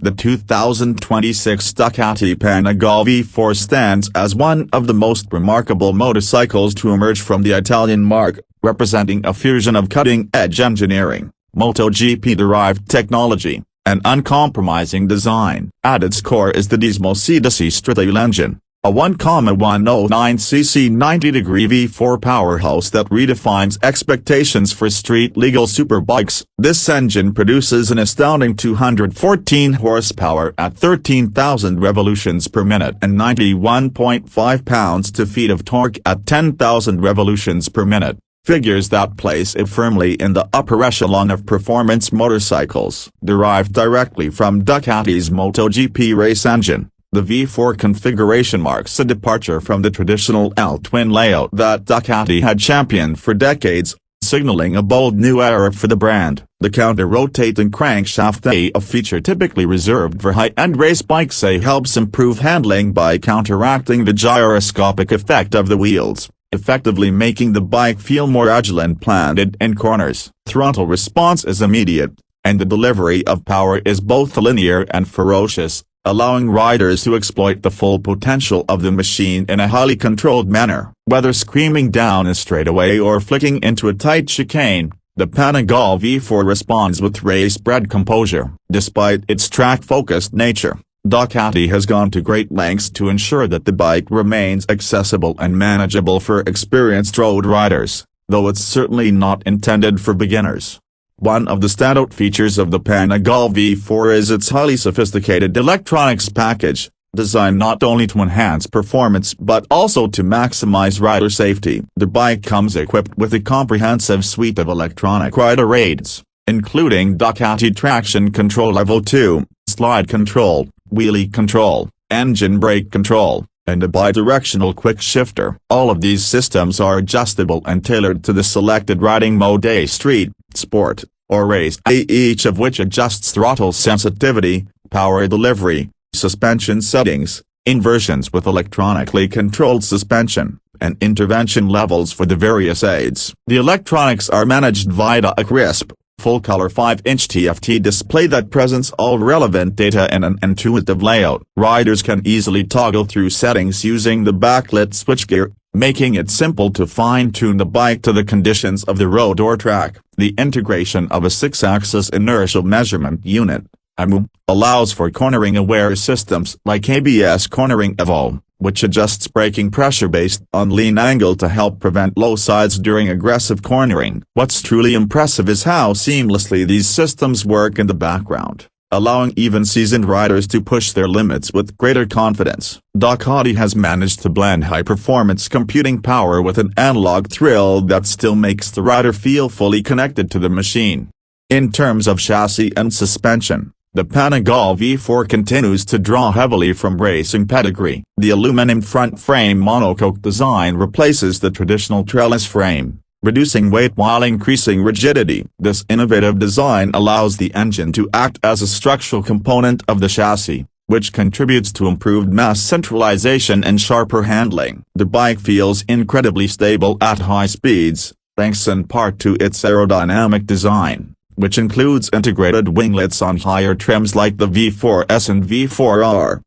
The 2026 Ducati Panigale V4 stands as one of the most remarkable motorcycles to emerge from the Italian marque, representing a fusion of cutting-edge engineering, MotoGP-derived technology, and uncompromising design. At its core is the Dismo C Stradale engine, a 1,109cc 90-degree V4 powerhouse that redefines expectations for street-legal superbikes. This engine produces an astounding 214 horsepower at 13,000 revolutions per minute and 91.5 pounds-to-feet of torque at 10,000 revolutions per minute, figures that place it firmly in the upper echelon of performance motorcycles. Derived directly from Ducati's MotoGP race engine, the V4 configuration marks a departure from the traditional L-twin layout that Ducati had championed for decades, signaling a bold new era for the brand. The counter-rotating crankshaft, a feature typically reserved for high-end race bikes, helps improve handling by counteracting the gyroscopic effect of the wheels, effectively making the bike feel more agile and planted in corners. Throttle response is immediate, and the delivery of power is both linear and ferocious, allowing riders to exploit the full potential of the machine in a highly controlled manner. Whether screaming down a straightaway or flicking into a tight chicane, the Panigale V4 responds with race-bred composure. Despite its track-focused nature, Ducati has gone to great lengths to ensure that the bike remains accessible and manageable for experienced road riders, though it's certainly not intended for beginners. One of the standout features of the Panigale V4 is its highly sophisticated electronics package, designed not only to enhance performance but also to maximize rider safety. The bike comes equipped with a comprehensive suite of electronic rider aids, including Ducati Traction Control Level 2, slide control, wheelie control, engine brake control, and a bidirectional quick shifter. All of these systems are adjustable and tailored to the selected riding mode: street, sport, or race, each of which adjusts throttle sensitivity, power delivery, suspension settings, inversions with electronically controlled suspension, and intervention levels for the various aids. The electronics are managed via a crisp, full-color 5-inch TFT display that presents all relevant data in an intuitive layout. Riders can easily toggle through settings using the backlit switchgear, making it simple to fine-tune the bike to the conditions of the road or track. The integration of a 6-axis inertial measurement unit, IMU, allows for cornering-aware systems like ABS Cornering Evo, which adjusts braking pressure based on lean angle to help prevent low sides during aggressive cornering. What's truly impressive is how seamlessly these systems work in the background, allowing even seasoned riders to push their limits with greater confidence. Ducati has managed to blend high-performance computing power with an analog thrill that still makes the rider feel fully connected to the machine. In terms of chassis and suspension, the Panigale V4 continues to draw heavily from racing pedigree. The aluminum front frame monocoque design replaces the traditional trellis frame, reducing weight while increasing rigidity. This innovative design allows the engine to act as a structural component of the chassis, which contributes to improved mass centralization and sharper handling. The bike feels incredibly stable at high speeds, thanks in part to its aerodynamic design, which includes integrated winglets on higher trims like the V4S and V4R.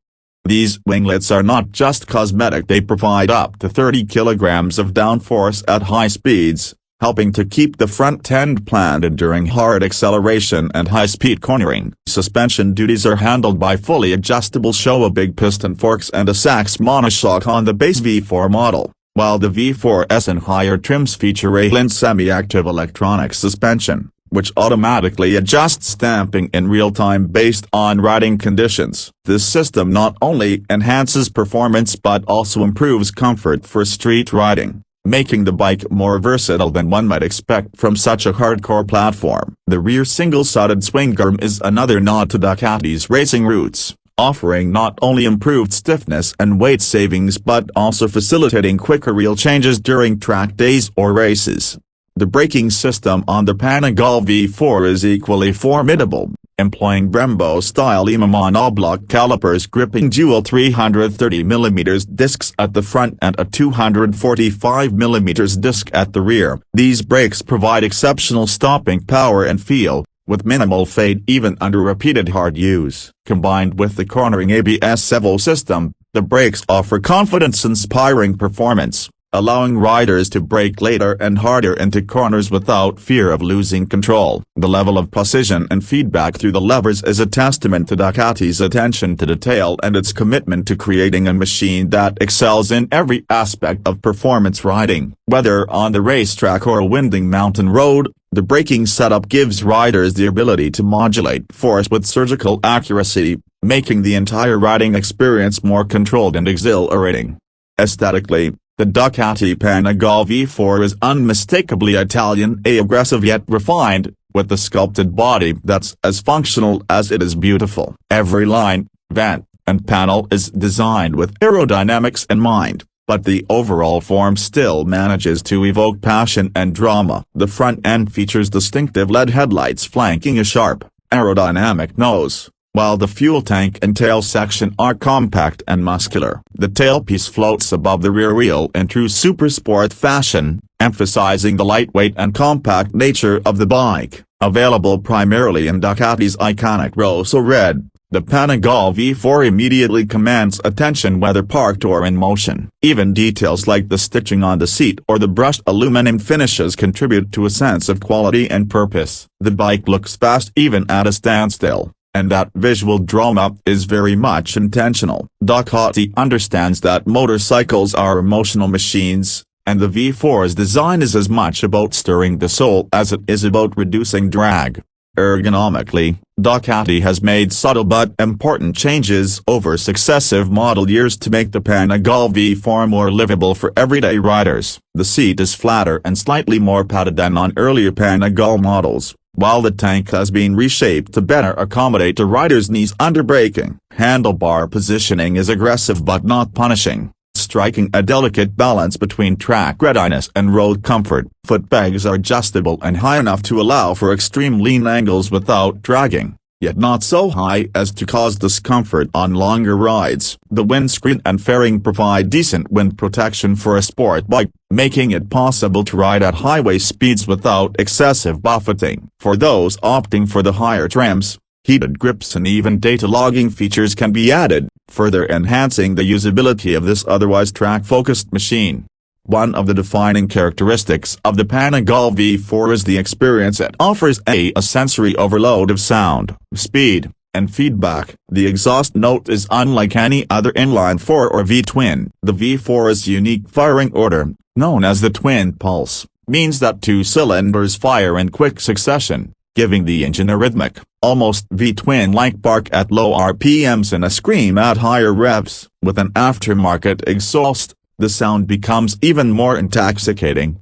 These winglets are not just cosmetic, they provide up to 30 kilograms of downforce at high speeds, helping to keep the front end planted during hard acceleration and high-speed cornering. Suspension duties are handled by fully adjustable Showa big piston forks and a Sachs monoshock on the base V4 model, while the V4S and higher trims feature a semi-active electronic suspension, which automatically adjusts stamping in real time based on riding conditions. This system not only enhances performance but also improves comfort for street riding, making the bike more versatile than one might expect from such a hardcore platform. The rear single-sided swing arm is another nod to Ducati's racing roots, offering not only improved stiffness and weight savings but also facilitating quicker reel changes during track days or races. The braking system on the Panigale V4 is equally formidable, employing Brembo-style EMA monoblock calipers gripping dual 330mm discs at the front and a 245mm disc at the rear. These brakes provide exceptional stopping power and feel, with minimal fade even under repeated hard use. Combined with the cornering ABS servo system, the brakes offer confidence-inspiring performance, allowing riders to brake later and harder into corners without fear of losing control. The level of precision and feedback through the levers is a testament to Ducati's attention to detail and its commitment to creating a machine that excels in every aspect of performance riding. Whether on the racetrack or a winding mountain road, the braking setup gives riders the ability to modulate force with surgical accuracy, making the entire riding experience more controlled and exhilarating. Aesthetically, the Ducati Panigale V4 is unmistakably Italian, aggressive yet refined, with a sculpted body that's as functional as it is beautiful. Every line, vent, and panel is designed with aerodynamics in mind, but the overall form still manages to evoke passion and drama. The front end features distinctive LED headlights flanking a sharp, aerodynamic nose, while the fuel tank and tail section are compact and muscular. The tailpiece floats above the rear wheel in true supersport fashion, emphasizing the lightweight and compact nature of the bike. Available primarily in Ducati's iconic Rosso Red, the Panigale V4 immediately commands attention whether parked or in motion. Even details like the stitching on the seat or the brushed aluminum finishes contribute to a sense of quality and purpose. The bike looks fast even at a standstill, and that visual drama is very much intentional. Ducati understands that motorcycles are emotional machines, and the V4's design is as much about stirring the soul as it is about reducing drag. Ergonomically, Ducati has made subtle but important changes over successive model years to make the Panigale V4 more livable for everyday riders. The seat is flatter and slightly more padded than on earlier Panigale models, while the tank has been reshaped to better accommodate a rider's knees under braking. Handlebar positioning is aggressive but not punishing, striking a delicate balance between track readiness and road comfort. Footpegs are adjustable and high enough to allow for extreme lean angles without dragging, yet not so high as to cause discomfort on longer rides. The windscreen and fairing provide decent wind protection for a sport bike, making it possible to ride at highway speeds without excessive buffeting. For those opting for the higher trims, heated grips and even data logging features can be added, further enhancing the usability of this otherwise track-focused machine. One of the defining characteristics of the Panigale V4 is the experience it offers: a sensory overload of sound, speed, and feedback. The exhaust note is unlike any other inline-4 or V-twin. The V4's unique firing order, known as the twin pulse, means that two cylinders fire in quick succession, giving the engine a rhythmic, almost V-twin-like bark at low RPMs and a scream at higher revs. With an aftermarket exhaust, the sound becomes even more intoxicating,